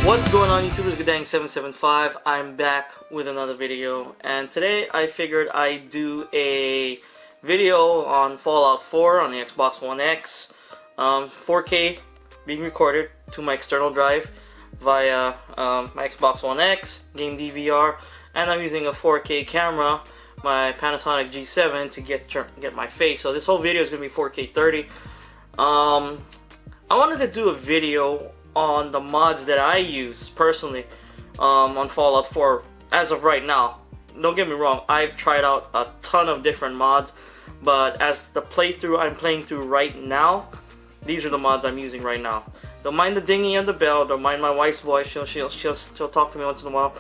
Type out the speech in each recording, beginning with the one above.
What's going on, YouTubers? Goodang775. I'm back with another video, and today I figured I'd do a video on Fallout 4 on the Xbox One X, 4K being recorded to my external drive via my Xbox One X GameDVR, and I'm using a 4K camera, my Panasonic G7, to get my face. So this whole video is gonna be 4K 30. I wanted to do a video on the mods that I use personally on Fallout 4 as of right now. Don't get me wrong, I've tried out a ton of different mods, but as the playthrough I'm playing through right now, these are the mods I'm using right now. Don't mind the dinging of the bell, don't mind my wife's voice, she'll talk to me once in a while.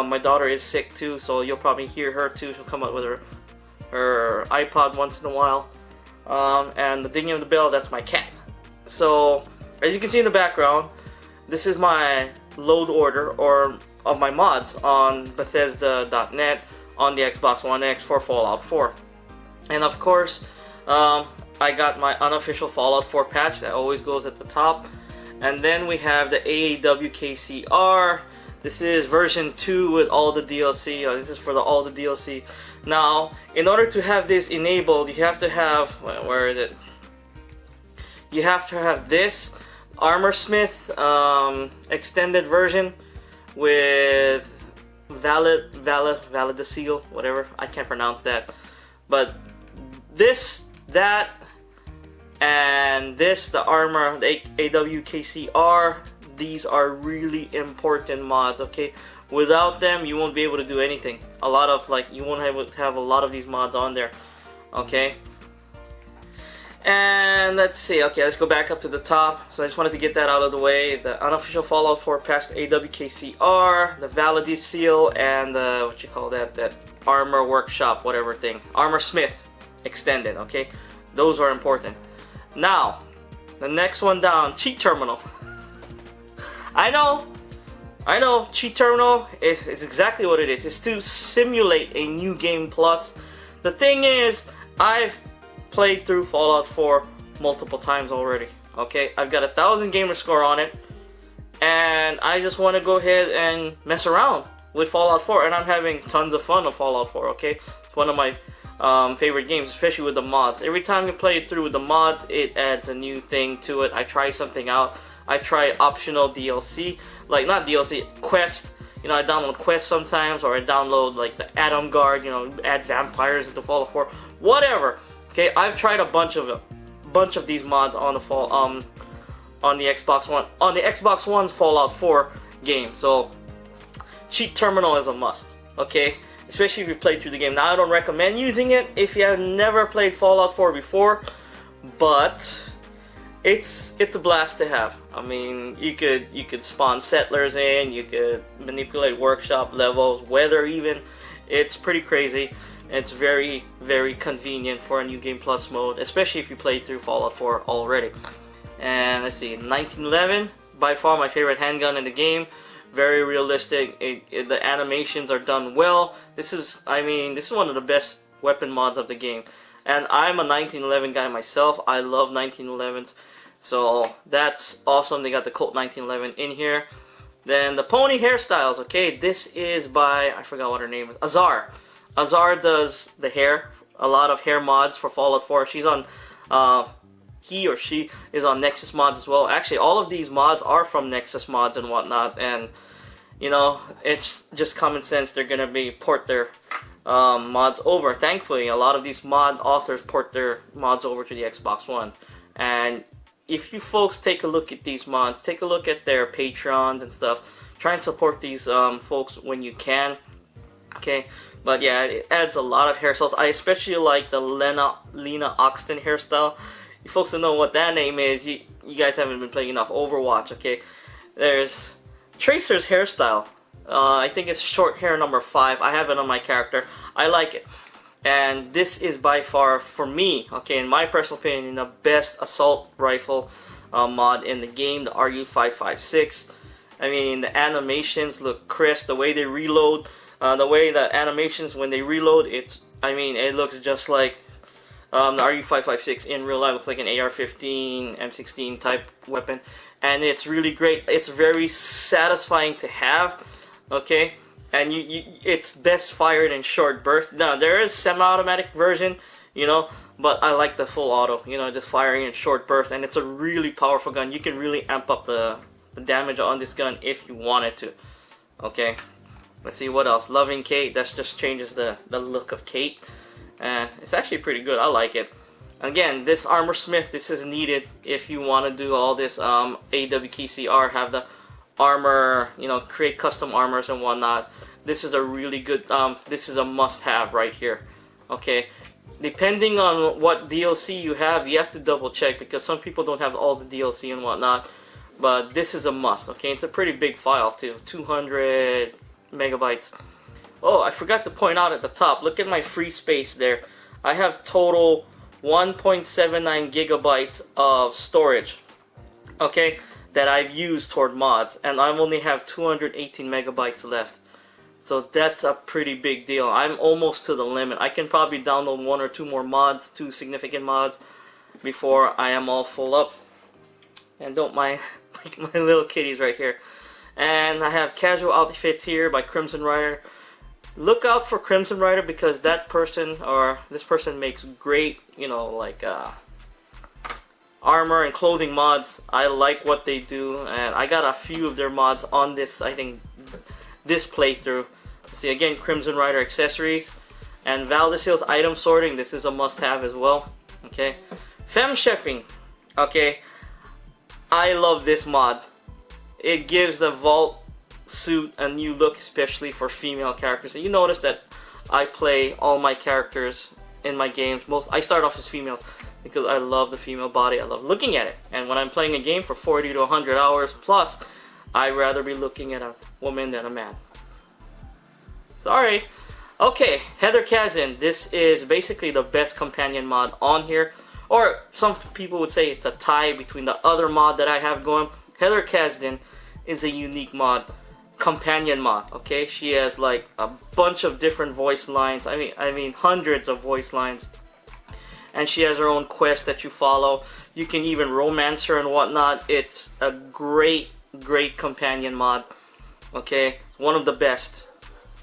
My daughter is sick too, so you'll probably hear her too. She'll come up with her iPod once in a while. And the dinging of the bell, that's my cat. So as you can see in the background, this is my load order of my mods on Bethesda.net on the Xbox One X for Fallout 4. And of course, I got my unofficial Fallout 4 patch that always goes at the top. And then we have the AWKCR. This is version 2 with all the DLC. This is for all the DLC. Now, in order to have this enabled, you have to have, where is it? You have to have this Armorsmith extended version with Validacil, whatever, I can't pronounce that. But this, that, and this, the armor, the AWKCR, these are really important mods, okay? Without them, you won't be able to do anything. A lot of, you won't have a lot of these mods on there, okay? And let's see, okay, let's go back up to the top. So I just wanted to get that out of the way. The unofficial Fallout 4 patch, the AWKCR, the Validacil, and the, what you call that armor workshop, whatever thing. Armorsmith extended, okay? Those are important. Now, the next one down, cheat terminal. I know, cheat terminal is exactly what it is. It's to simulate a new game plus. The thing is, I've played through Fallout 4 multiple times already, okay? I've got 1,000 gamer score on it, and I just want to go ahead and mess around with Fallout 4, and I'm having tons of fun with Fallout 4, okay? It's one of my favorite games, especially with the mods. Every time you play it through with the mods, it adds a new thing to it. I try something out. I try optional DLC, not DLC, quest. You know, I download quests sometimes, or I download the Atom Guard, you know, add vampires into Fallout 4, whatever. Okay, I've tried a bunch of these mods on the Xbox One, on the Xbox One's Fallout 4 game. So cheat terminal is a must, okay? Especially if you played through the game. Now, I don't recommend using it if you have never played Fallout 4 before, but it's a blast to have. I mean, you could spawn settlers in, you could manipulate workshop levels, weather even. It's pretty crazy. It's very, very convenient for a new game plus mode, especially if you played through Fallout 4 already. And let's see, 1911, by far my favorite handgun in the game. Very realistic. The animations are done well. This is one of the best weapon mods of the game. And I'm a 1911 guy myself. I love 1911s. So that's awesome. They got the Colt 1911 in here. Then the pony hairstyles. Okay, this is by, I forgot what her name is, Azar. Azar does the hair, a lot of hair mods for Fallout 4. She's on, he or she is on Nexus mods as well. Actually, all of these mods are from Nexus mods and whatnot, and you know, it's just common sense. They're gonna port their mods over. Thankfully, a lot of these mod authors port their mods over to the Xbox One. And if you folks take a look at these mods, take a look at their Patreons and stuff. Try and support these folks when you can. Okay, but yeah, it adds a lot of hairstyles. I especially like the Lena Oxton hairstyle. You folks don't know what that name is. You guys haven't been playing enough Overwatch, okay? There's Tracer's hairstyle. I think it's short hair number 5. I have it on my character. I like it. And this is by far, for me, okay, in my personal opinion, the best assault rifle mod in the game, the RU-556. I mean, the animations look crisp. The way they reload, the way the animations when they reload, it looks just like the RU-556 in real life. Looks like an AR-15, M16 type weapon. and it's really great. It's very satisfying to have, okay? And it's best fired in short bursts. Now, there is semi-automatic version, you know, but I like the full auto, you know, just firing in short bursts, and it's a really powerful gun. You can really amp up the damage on this gun if you wanted to, okay? Let's see what else. Loving Kate, that just changes the look of Kate, and it's actually pretty good. I like it. Again, this armor smith, this is needed if you want to do all this AWKCR, have the armor, you know, create custom armors and whatnot. This is a really good, this is a must-have right here, okay? Depending on what DLC you have to double check, because some people don't have all the DLC and whatnot, but this is a must, okay? It's a pretty big file too, 200 megabytes. Oh, I forgot to point out at the top, look at my free space there. I have total 1.79 gigabytes of storage, okay, that I've used toward mods, and I only have 218 megabytes left. So that's a pretty big deal. I'm almost to the limit. I can probably download 1 or 2 more mods, 2 significant mods, before I am all full up. And don't mind my little kitties right here. And I have casual outfits here by Crimson Rider. Look out for Crimson Rider, because that person, or this person, makes great, you know, like armor and clothing mods. I like what they do, and I got a few of their mods on this, I think, this playthrough. See, again, Crimson Rider accessories, and Valdecil's item sorting. This is a must-have as well, okay? Fem Shipping, okay? I love this mod. It gives the Vault suit a new look, especially for female characters. And you notice that I play all my characters in my games. I start off as females because I love the female body. I love looking at it. And when I'm playing a game for 40 to 100 hours plus, I'd rather be looking at a woman than a man. Sorry. Okay, Heather Kazin. This is basically the best companion mod on here. Or some people would say it's a tie between the other mod that I have going. Heather Kazin is a unique mod. Companion mod, okay? She has like a bunch of different voice lines. I mean hundreds of voice lines. And she has her own quest that you follow. You can even romance her and whatnot. It's a great companion mod, okay? One of the best.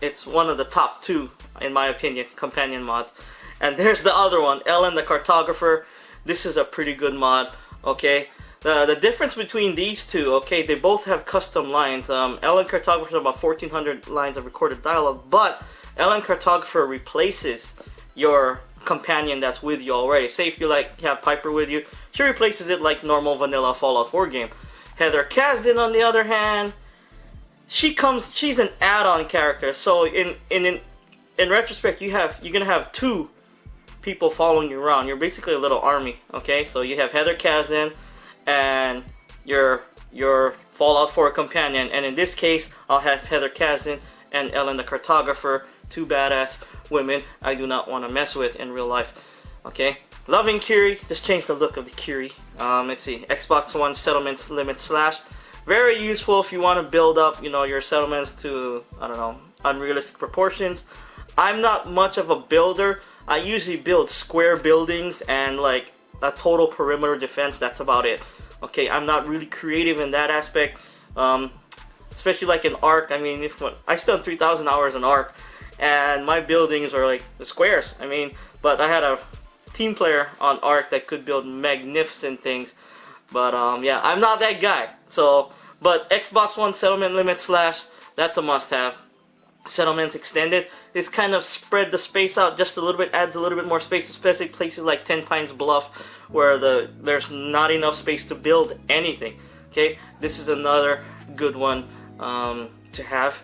It's one of the top 2, in my opinion, companion mods. And there's the other one, Ellen the Cartographer. This is a pretty good mod, okay? The difference between these two, okay, they both have custom lines. Ellen Cartographer is about 1,400 lines of recorded dialogue, but Ellen Cartographer replaces your companion that's with you already. Say if you have Piper with you, she replaces it like normal vanilla Fallout 4 game. Heather Kazin, on the other hand, she's an add-on character. So in retrospect, you're gonna have 2 people following you around. You're basically a little army, okay? So you have Heather Kazin and your Fallout 4 companion, and in this case, I'll have Heather Kazin and Ellen the Cartographer, 2 badass women I do not want to mess with in real life. Okay, Loving Curie, just change the look of the Curie. Let's see, Xbox One settlements limit slashed. Very useful if you want to build up, you know, your settlements to, I don't know, unrealistic proportions. I'm not much of a builder. I usually build square buildings and like a total perimeter defense. That's about it. Okay, I'm not really creative in that aspect. Especially like in Ark. I mean, I spent 3,000 hours in Ark, and my buildings are like the squares. I mean, but I had a team player on Ark that could build magnificent things. But yeah, I'm not that guy. So, but Xbox One settlement limit slash, that's a must-have. Settlements extended. It's kind of spread the space out just a little bit, adds a little bit more space, especially places like 10 Pines Bluff where there's not enough space to build anything. Okay, this is another good one to have.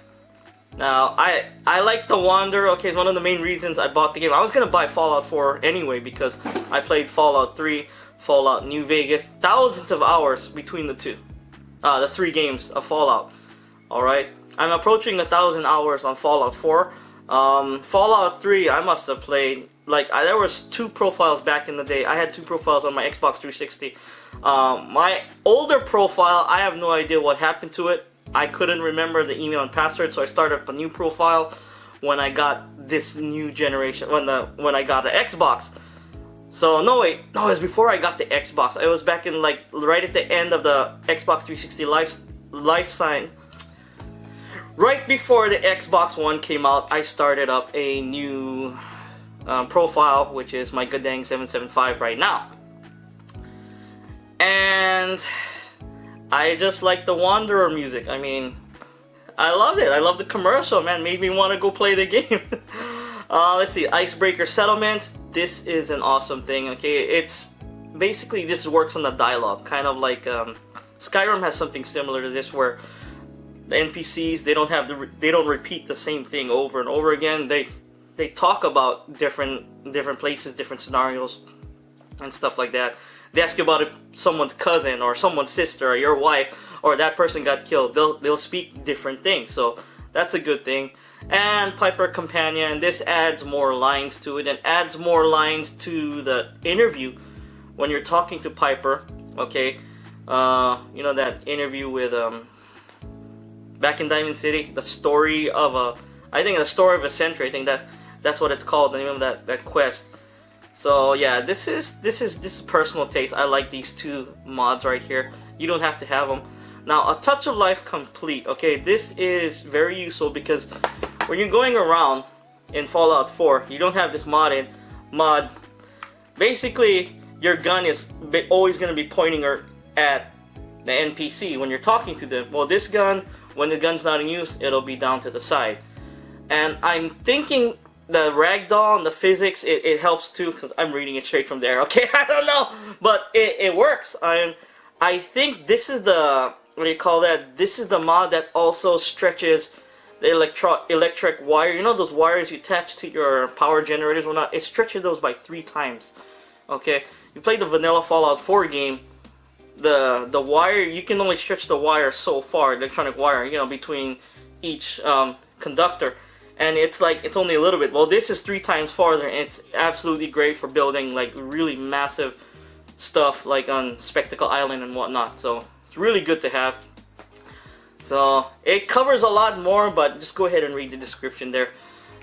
Now, I like the Wander. Okay, it's one of the main reasons I bought the game. I was gonna buy Fallout 4 anyway because I played Fallout 3, Fallout New Vegas, thousands of hours between the 3 games of Fallout. All right. I'm approaching 1,000 hours on Fallout 4. Fallout 3, I must have played, like, there was 2 profiles back in the day. I had 2 profiles on my Xbox 360. My older profile, I have no idea what happened to it. I couldn't remember the email and password, so I started up a new profile when I got this new generation, when I got the Xbox. So no, wait, no, it was before I got the Xbox. It was back in like right at the end of the Xbox 360 life sign. Right before the Xbox One came out, I started up a new profile, which is my good dang 775 right now. And I just like the Wanderer music. I mean, I love it. I love the commercial, man. Made me want to go play the game. Let's see, Icebreaker Settlements. This is an awesome thing, okay? It's basically, this works on the dialogue, kind of like Skyrim has something similar to this, where the NPCs, they don't repeat the same thing over and over again. They talk about different places, different scenarios, and stuff like that. They ask you about if someone's cousin or someone's sister or your wife or that person got killed. They'll speak different things, so that's a good thing. And Piper Companion, this adds more lines to it and adds more lines to the interview when you're talking to Piper. Okay, you know that interview with back in Diamond City, the story of I think the story of a century. I think that's what it's called, the name of that quest. So yeah, this is personal taste. I like these two mods right here. You don't have to have them. Now, A Touch of Life Complete. Okay, this is very useful because when you're going around in Fallout 4, you don't have this mod. Basically, your gun is always going to be pointing at the NPC when you're talking to them. Well, this gun, when the gun's not in use, it'll be down to the side. And I'm thinking the ragdoll and the physics, it helps too, because I'm reading it straight from there. Okay, I don't know, but it works. I think this is the, what do you call that? This is the mod that also stretches the electric wire. You know those wires you attach to your power generators or not? It stretches those by 3 times. Okay, you play the vanilla Fallout 4 game. The wire, you can only stretch the wire so far, electronic wire, you know, between each conductor. And it's like, it's only a little bit. Well, this is 3 times farther, and it's absolutely great for building like really massive stuff like on Spectacle Island and whatnot. So it's really good to have. So it covers a lot more, but just go ahead and read the description there.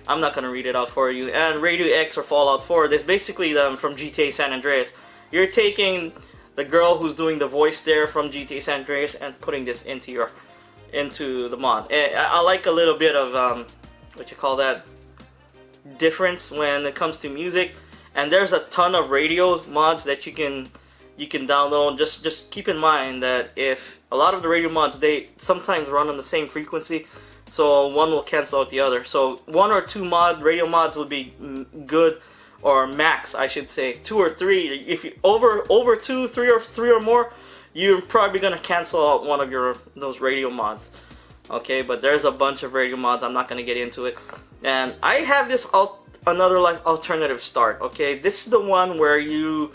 I'm not gonna read it out for you. And Radio X or Fallout 4, this basically from GTA San Andreas. You're taking the girl who's doing the voice there from GTA San Andreas and putting this into the mod. And I like a little bit of what you call that, difference when it comes to music. And there's a ton of radio mods that you can download. Just keep in mind that if a lot of the radio mods, they sometimes run on the same frequency, so one will cancel out the other. So 1 or 2 radio mods would be good, or max I should say 2 or 3. If you over 2, 3 or more, you're probably gonna cancel out one of those radio mods. Okay, but there's a bunch of radio mods. I'm not gonna get into it. And I have this another like alternative start. Okay, this is the one where you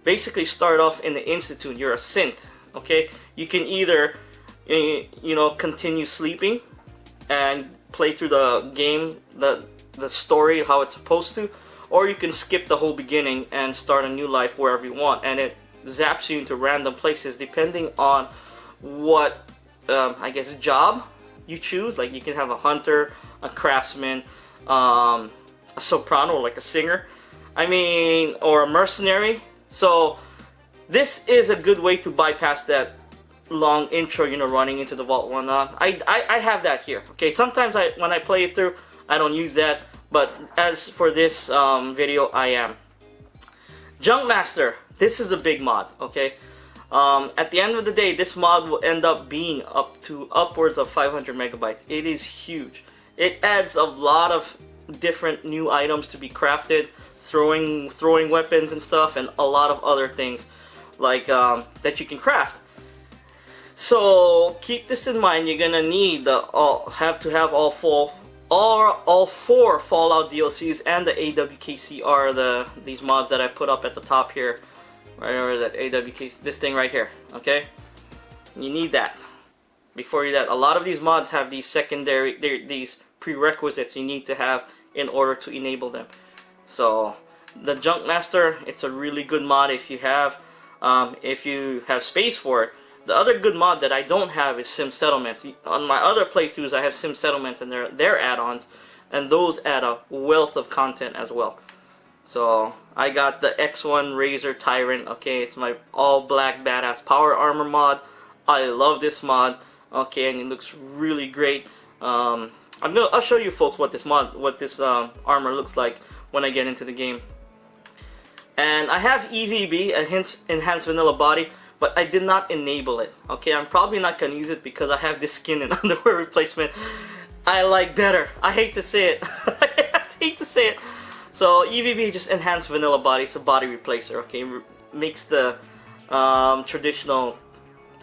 basically start off in the Institute. You're a synth. Okay, you can either continue sleeping and play through the game, the story how it's supposed to, or you can skip the whole beginning and start a new life wherever you want, and it zaps you into random places depending on what I guess job you choose. Like you can have a hunter, a craftsman, a soprano, like a singer, or a mercenary. So this is a good way to bypass that long intro, running into the vault one. I have that here. Okay, sometimes when I play it through, I don't use that, but as for this video, I am. Junkmaster, this is a big mod. Okay, at the end of the day, this mod will end up being upwards of 500 megabytes. It is huge. It adds a lot of different new items to be crafted, throwing weapons and stuff, and a lot of other things like that you can craft. So keep this in mind. You're gonna need have to have all 4 Fallout DLCs and the AWKCR, these mods that I put up at the top here. Right over that AWK, this thing right here. Okay, you need that. Before that, a lot of these mods have these these prerequisites you need to have in order to enable them. So the Junkmaster, it's a really good mod if you have space for it. The other good mod that I don't have is Sim Settlements. On my other playthroughs, I have Sim Settlements and their add-ons, and those add a wealth of content as well. So I got the X1 Razor Tyrant. Okay, it's my all black badass power armor mod. I love this mod. Okay, and it looks really great. I'll show you folks what this armor looks like when I get into the game. And I have EVB, Enhanced Vanilla Body, but I did not enable it. Okay, I'm probably not gonna use it because I have this skin and underwear replacement I like better. I hate to say it. I hate to say it. So EVB, just Enhanced Vanilla Body. It's a body replacer. Okay, makes the traditional,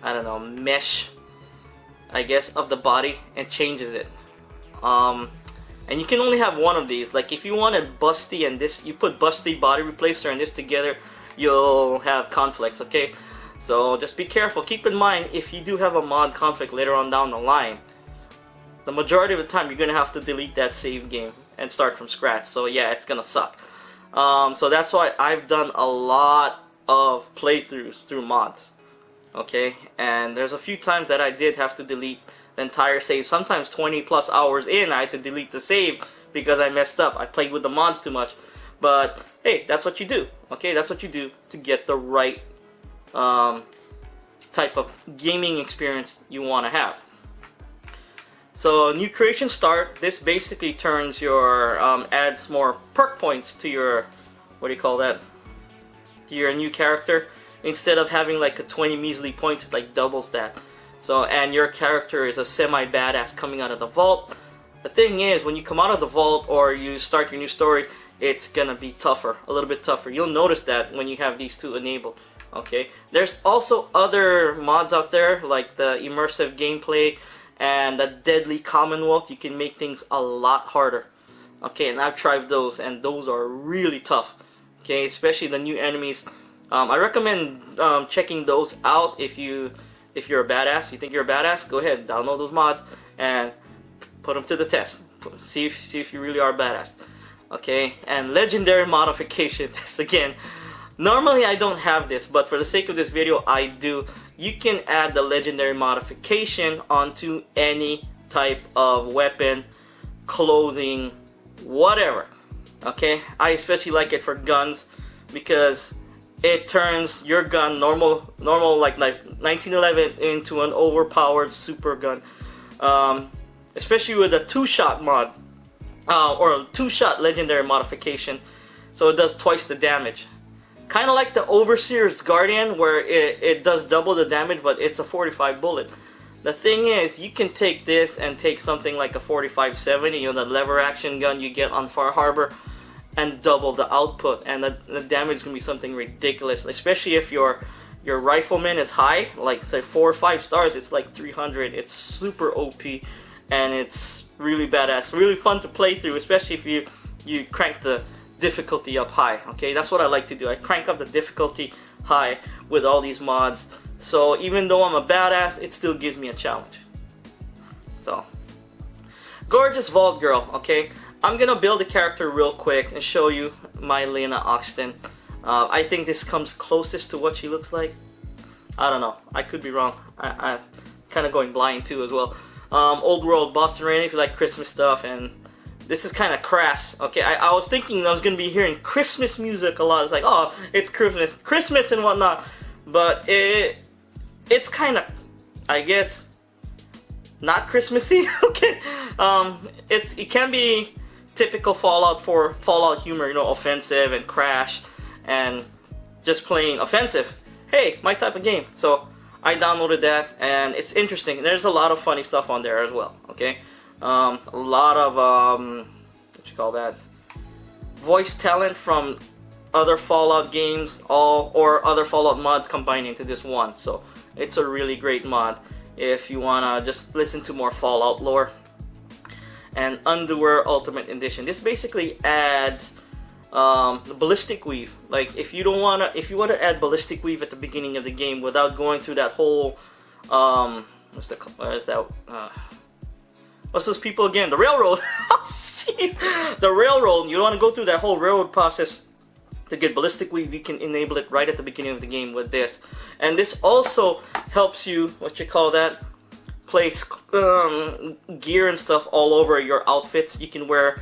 I don't know, mesh, I guess, of the body and changes it. And you can only have one of these. Like if you wanted busty and this, you put busty body replacer and this together, you'll have conflicts. Okay, so just be careful. Keep in mind, if you do have a mod conflict later on down the line, the majority of the time you're gonna have to delete that save game and start from scratch. So yeah, it's gonna suck. So that's why I've done a lot of playthroughs through mods. Okay, and there's a few times that I did have to delete the entire save. Sometimes 20 plus hours in, I had to delete the save because I messed up. I played with the mods too much. But hey, that's what you do. Okay, that's what you do to get the right type of gaming experience you want to have. So new creation start. This basically turns your adds more perk points to your, what do you call that, to your new character. Instead of having like a 20 measly points, it like doubles that. So, and your character is a semi-badass coming out of the vault. The thing is, when you come out of the vault or you start your new story, it's gonna be tougher, a little bit tougher. You'll notice that when you have these two enabled. Okay, there's also other mods out there like the immersive gameplay and the deadly commonwealth. You can make things a lot harder. Okay, and I've tried those, and those are really tough. Okay, especially the new enemies. I recommend checking those out if you're a badass. You think you're a badass? Go ahead, download those mods and put them to the test. See if you really are a badass. Okay, and legendary modification. This again, normally I don't have this, but for the sake of this video, I do. You can add the legendary modification onto any type of weapon, clothing, whatever. Okay, I especially like it for guns because it turns your gun normal like 1911 into an overpowered super gun, especially with a 2-shot mod or a 2-shot legendary modification, so it does twice the damage. Kind of like the Overseer's Guardian, where it does double the damage, but it's a 45 bullet. The thing is, you can take this and take something like a 4570, you know, the lever action gun you get on Far Harbor, and double the output, and the damage is gonna be something ridiculous. Especially if your rifleman is high, like say 4 or 5 stars, it's like 300. It's super OP, and it's really badass, really fun to play through, especially if you crank the difficulty up high. Okay, that's what I like to do. I crank up the difficulty high with all these mods, so even though I'm a badass, it still gives me a challenge. So, gorgeous vault girl. Okay, I'm gonna build a character real quick and show you my Lena Oxton. I think this comes closest to what she looks like. I don't know, I could be wrong. I'm kind of going blind too as well. Old World Boston Rain if you like Christmas stuff, and this is kind of crass. Okay, I was thinking I was gonna be hearing Christmas music a lot. It's like, oh, it's Christmas and whatnot, but it's kind of, I guess, not Christmassy. Okay, it can be typical Fallout humor, you know, offensive and crash and just plain offensive. Hey, my type of game. So I downloaded that, and it's interesting. There's a lot of funny stuff on there as well. Okay, a lot of what you call that, voice talent from other Fallout games, or other Fallout mods combined into this one. So it's a really great mod if you wanna just listen to more Fallout lore. And Underwear Ultimate Edition. This basically adds the ballistic weave. Like if you want to add ballistic weave at the beginning of the game without going through that whole what's those people again? The railroad. Oh, jeez. The railroad. You don't want to go through that whole railroad process to get ballistic weave. You can enable it right at the beginning of the game with this. And this also helps you, what you call that, place gear and stuff all over your outfits. You can like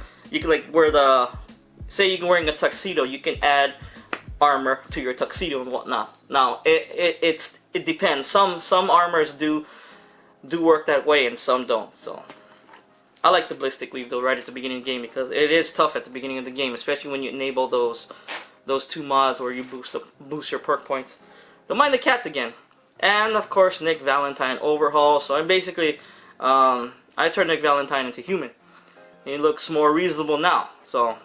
wear the say you're wearing a tuxedo, you can add armor to your tuxedo and whatnot. Now it depends. Some armors do work that way and some don't. So I like the ballistic weave though right at the beginning of the game, because it is tough at the beginning of the game, especially when you enable those two mods where you boost your perk points. Don't mind the cats again. And of course Nick Valentine overhaul. So I'm basically I turned Nick Valentine into human. He looks more reasonable now. So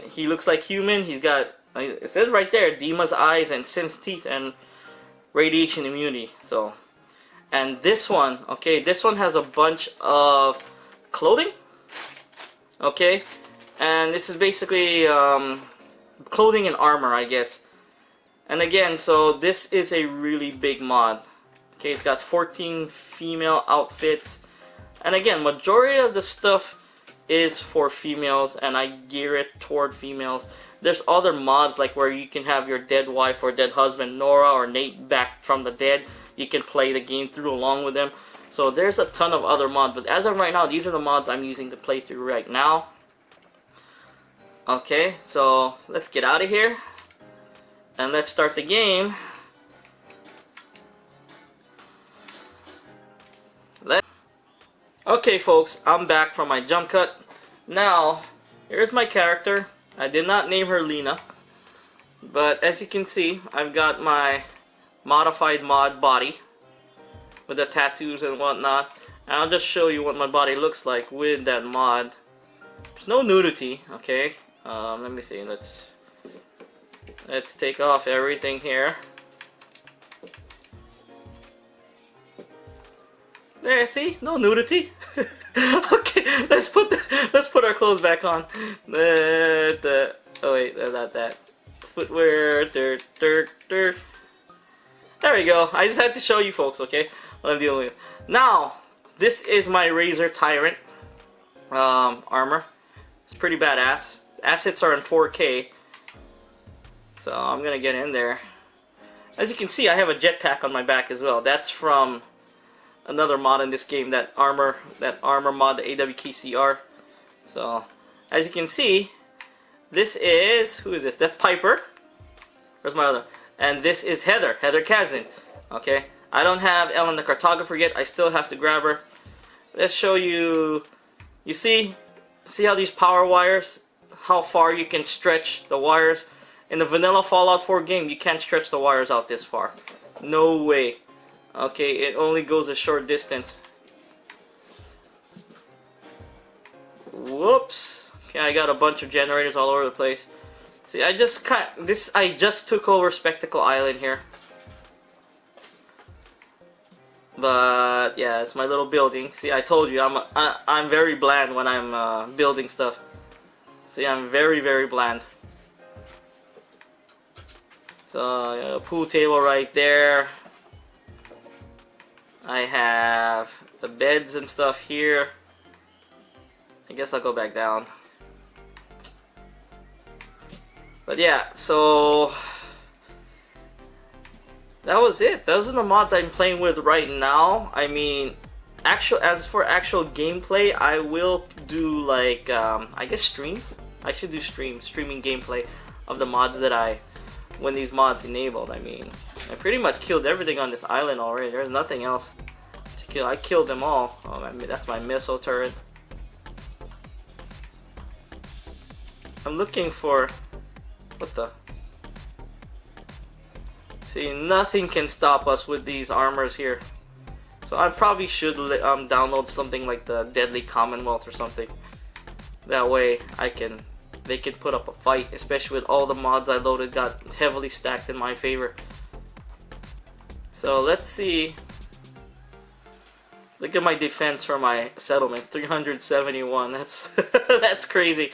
he looks like human. He's got, it says right there, Dima's eyes and synth teeth and radiation immunity. So, and this one, okay, this one has a bunch of clothing. Okay, and this is basically clothing and armor, I guess. And again, so this is a really big mod. Okay, it's got 14 female outfits. And again, majority of the stuff is for females, and I gear it toward females. There's other mods like where you can have your dead wife or dead husband, Nora or Nate, back from the dead. You can play the game through along with them. So there's a ton of other mods, but as of right now, these are the mods I'm using to play through right now. Okay, so let's get out of here and let's start the game. Okay folks, I'm back from my jump cut. Now, here's my character. I did not name her Lena, but as you can see, I've got my modified mod body with the tattoos and whatnot. And I'll just show you what my body looks like with that mod. There's no nudity, okay? Let me see, let's take off everything here. There, see? No nudity. Okay, let's put our clothes back on. Oh wait, not that. Footwear. There we go. I just had to show you folks, okay, what I'm dealing with. Now, this is my Razor Tyrant armor. It's pretty badass. Assets are in 4K, so I'm gonna get in there. As you can see, I have a jetpack on my back as well. That's from another mod in this game, that armor mod, the AWKCR. So as you can see, this is, who is this? That's Piper. Where's my other? And this is Heather Kazin. Okay, I don't have Ellen the cartographer yet. I still have to grab her. Let's show you. You see how these power wires, how far you can stretch the wires. In the vanilla Fallout 4 game, you can't stretch the wires out this far. No way. Okay, it only goes a short distance. Whoops. Okay, I got a bunch of generators all over the place. See, I just took over Spectacle Island here. But yeah, it's my little building. See, I told you I'm very bland when I'm building stuff. See, I'm very bland. So a pool table right there. I have the beds and stuff here. I guess I'll go back down. But yeah, so that was it. Those are the mods I'm playing with right now. I mean, as for actual gameplay, I will do like I guess streams. I should do streaming gameplay of the mods that when these mods enabled. I mean, I pretty much killed everything on this island already. There's nothing else to kill. I killed them all. Oh, that's my missile turret. I'm looking for, what the? See, nothing can stop us with these armors here. So I probably should download something like the Deadly Commonwealth or something. That way they can put up a fight, especially with all the mods I loaded got heavily stacked in my favor. So let's see. Look at my defense for my settlement, 371. That's that's crazy.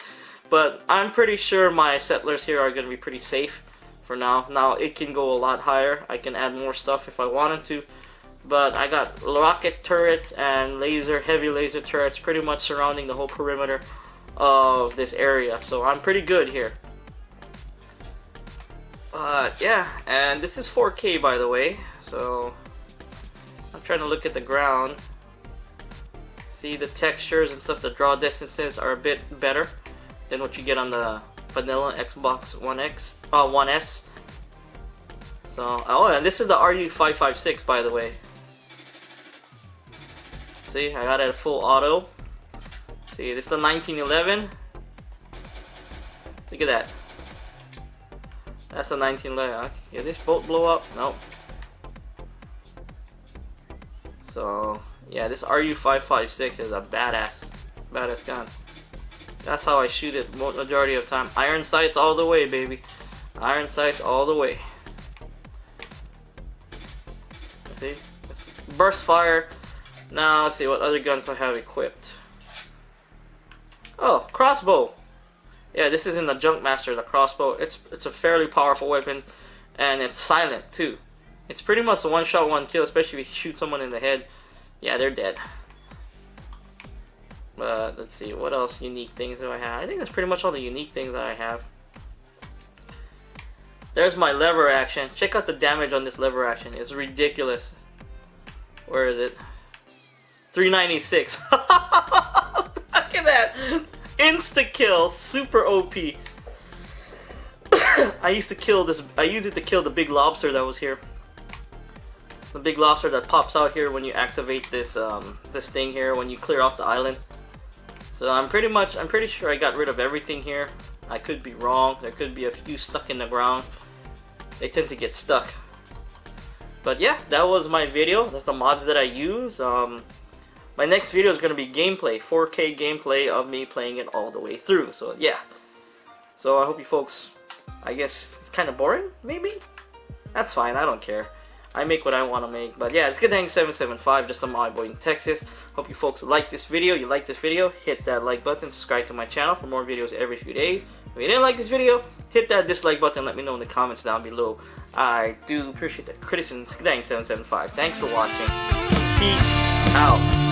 But I'm pretty sure my settlers here are going to be pretty safe for now. Now it can go a lot higher. I can add more stuff if I wanted to. But I got rocket turrets and heavy laser turrets pretty much surrounding the whole perimeter of this area. So I'm pretty good here. Yeah, and this is 4K by the way. So I'm trying to look at the ground. See, the textures and stuff, the draw distances are a bit better. than what you get on the vanilla Xbox One X, One S. So, oh, and this is the RU556, by the way. See, I got it at full auto. See, this is the 1911. Look at that. That's the 1911. Okay, did this boat blow up? Nope. So, yeah, this RU556 is a badass gun. That's how I shoot it majority of the time. Iron sights all the way, baby. Iron sights all the way. See? Burst fire. Now, let's see what other guns I have equipped. Oh, crossbow. Yeah, this is in the Junkmaster, the crossbow. It's a fairly powerful weapon, and it's silent too. It's pretty much a one-shot, one-kill, especially if you shoot someone in the head. Yeah, they're dead. But let's see, what else unique things do I have? I think that's pretty much all the unique things that I have. There's my lever action. Check out the damage on this lever action. It's ridiculous. Where is it? 396. Look at that. Insta kill. Super OP. I used it to kill the big lobster that was here. The big lobster that pops out here when you activate this this thing here when you clear off the island. So I'm pretty sure I got rid of everything here. I could be wrong. There could be a few stuck in the ground. They tend to get stuck. But yeah, that was my video. That's the mods that I use. My next video is going to be gameplay, 4K gameplay of me playing it all the way through. So yeah. So I hope you folks, I guess it's kind of boring, maybe? That's fine, I don't care. I make what I want to make. But yeah, it's Good Hang 775, just a my boy in Texas. Hope you folks like this video. You like this video, hit that like button, subscribe to my channel for more videos every few days. If you didn't like this video, hit that dislike button, let me know in the comments down below. I do appreciate that criticism. It's Good Hang 775. Thanks for watching. Peace out.